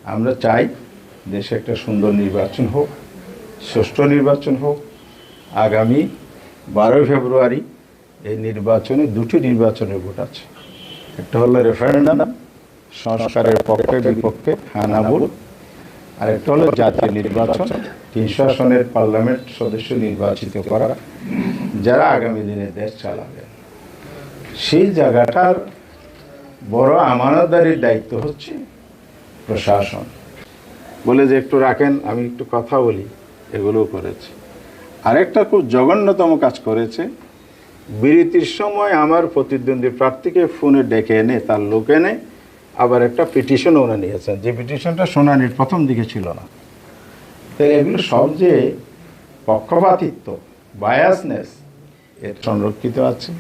আমরা চাই দেশে একটা সুন্দর নির্বাচন হোক, সুষ্ঠু নির্বাচন হোক। আগামী 12 ফেব্রুয়ারি এই নির্বাচনে দুটি নির্বাচনের ভোট আছে। একটা হলো রেফারেন্ডাম, সংস্কারের পক্ষে বিপক্ষে হ্যাঁ না ভোট, আর একটা হলো জাতীয় নির্বাচন, 300 আসনের পার্লামেন্ট সদস্য নির্বাচিত করা, যারা আগামী দিনে দেশ চালাবে। সেই জায়গাটার বড় আমানতদারির দায়িত্ব হচ্ছে প্রশাসন। বলে যে একটু রাখেন, আমি একটু কথা বলি, এগুলোও করেছে। আরেকটা খুব জঘন্যতম কাজ করেছে, বিরতির সময় আমার প্রতিদ্বন্দ্বী প্রার্থীকে ফোনে ডেকে এনে তার লোক এনে আবার একটা পিটিশন ওরা নিয়েছেন, যে পিটিশনটা শুনানির প্রথম দিকে ছিল না। তো এগুলো সব যে পক্ষপাতিত্ব, বায়াসনেস, এর সংরক্ষিত আছে।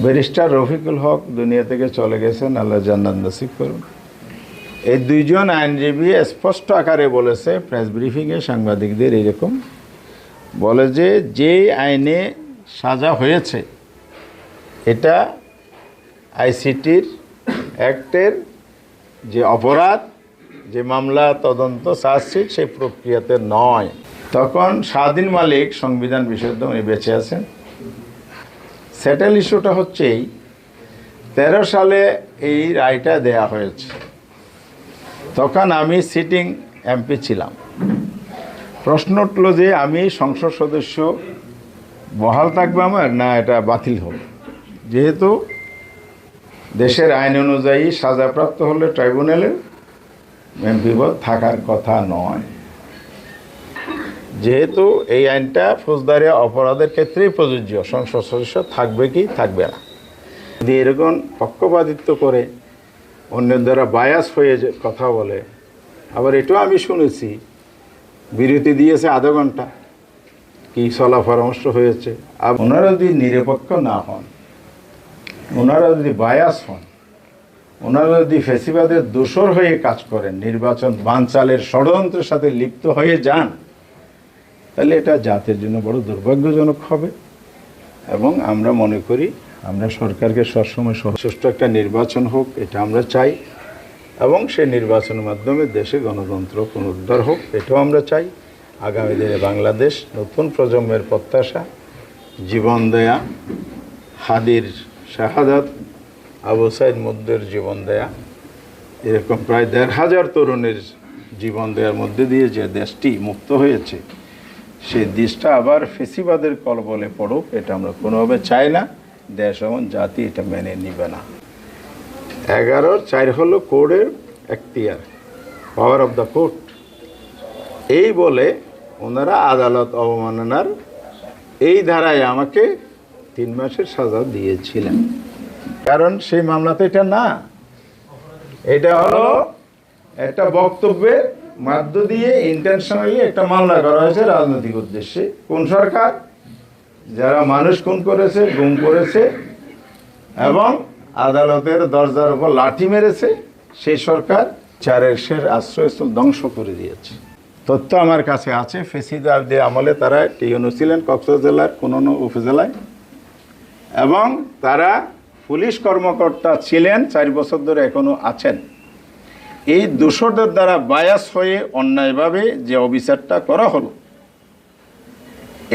ব্যারিস্টার রফিকুল হক দুনিয়া থেকে চলে গেছেন, আল্লাহ জান্নাত নসিব করুন। এই দুইজন আইনজীবী স্পষ্ট আকারে বলেছে প্রেস ব্রিফিংয়ে সাংবাদিকদের, এরকম বলে যে যেই আইনে সাজা হয়েছে এটা আইসিটির অ্যাক্টের যে অপরাধ, যে মামলা তদন্ত চার্জশিট, সেই প্রক্রিয়াতে নয়। তখন স্বাধীন মালিক সংবিধান বিশুদ্ধ উনি বেঁচে আছেন। সেটেল ইস্যুটা হচ্ছেই 13 সালে এই রায়টা দেয়া হয়েছে, তখন আমি সিটিং এমপি ছিলাম। প্রশ্ন উঠল যে আমি সংসদ সদস্য বহাল থাকবে আমার, না এটা বাতিল হবে। যেহেতু দেশের আইন অনুযায়ী সাজাপ্রাপ্ত হলে ট্রাইব্যুনালের এমপি পদ থাকার কথা নয়, যেহেতু এই আইনটা ফৌজদারি অপরাধের ক্ষেত্রেই প্রযোজ্য, সংসদ সদস্য থাকবে কি থাকবে না। যদি এরকম পক্ষপাতিত্ব করে অন্যের দ্বারা বায়াস হয়ে কথা বলে, আবার এটাও আমি শুনেছি বিরতি দিয়েছে আধা ঘন্টা, কি চলা পরামর্শ হয়েছে। আর ওনারা যদি নিরপেক্ষ না হন, ওনারা যদি বায়াস হন, ওনারা যদি ফ্যাসিবাদের দোসর হয়ে কাজ করেন, নির্বাচন বানচালের ষড়যন্ত্রের সাথে লিপ্ত হয়ে যান, তাহলে এটা জাতির জন্য বড় দুর্ভাগ্যজনক হবে। এবং আমরা মনে করি আমরা সরকারকে সবসময় সুষ্ঠু একটা নির্বাচন হোক, এটা আমরা চাই। এবং সেই নির্বাচনের মাধ্যমে দেশে গণতন্ত্র পুনরুদ্ধার হোক, এটাও আমরা চাই। আগামী দিনে বাংলাদেশ নতুন প্রজন্মের প্রত্যাশা, জীবন দেয়া, হাদির শাহাদাত, আবু সাইদ মুদ্দের জীবন দেয়া, এরকম প্রায় ১৫০০ তরুণের জীবন দেওয়ার মধ্যে দিয়ে যে দেশটি মুক্ত হয়েছে, সেই দেশটা আবার ফেসিবাদের কলবলে পড়ুক, এটা আমরা কোনোভাবে চাই না। দেশ এবং জাতি এটা মেনে নিবে না। 11(4) হলো কোর্টের এখতিয়ার, পাওয়ার অফ দ্য কোর্ট। এই বলে ওনারা আদালত অবমাননার এই ধারায় আমাকে 3 মাসের সাজা দিয়েছিলেন। কারণ সেই মামলাতে এটা না, এটা হলো একটা বক্তব্যের মধ্য দিয়ে ইন্টেনশনালি একটা মামলা করা হয়েছে রাজনৈতিক উদ্দেশ্যে। কোন সরকার? যারা মানুষ খুন করেছে, গুম করেছে এবং আদালতের দরজার উপর লাঠি মেরেছে, সেই সরকার চারের আশ্রয়স্থল ধ্বংস করে দিয়েছে। তথ্য আমার কাছে আছে, ফেসিবাদের আমলে তারা টিউনো ছিলেন কক্সবাজার কোনো উপজেলায়, এবং তারা পুলিশ কর্মকর্তা ছিলেন 4 বছর ধরে, এখনও আছেন। এই দোষরদের দ্বারা বায়াস হয়ে অন্যায়ভাবে যে অবিচারটা করা হলো,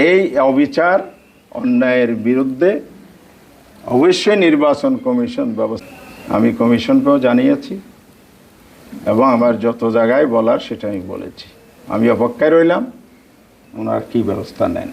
এই অবিচার অন্যায়ের বিরুদ্ধে অবশ্যই নির্বাচন কমিশন ব্যবস্থা, আমি কমিশনকেও জানিয়েছি এবং আমার যত জায়গায় বলার সেটা আমি বলেছি। আমি অপেক্ষায় রইলাম ওনারা কী ব্যবস্থা নেন।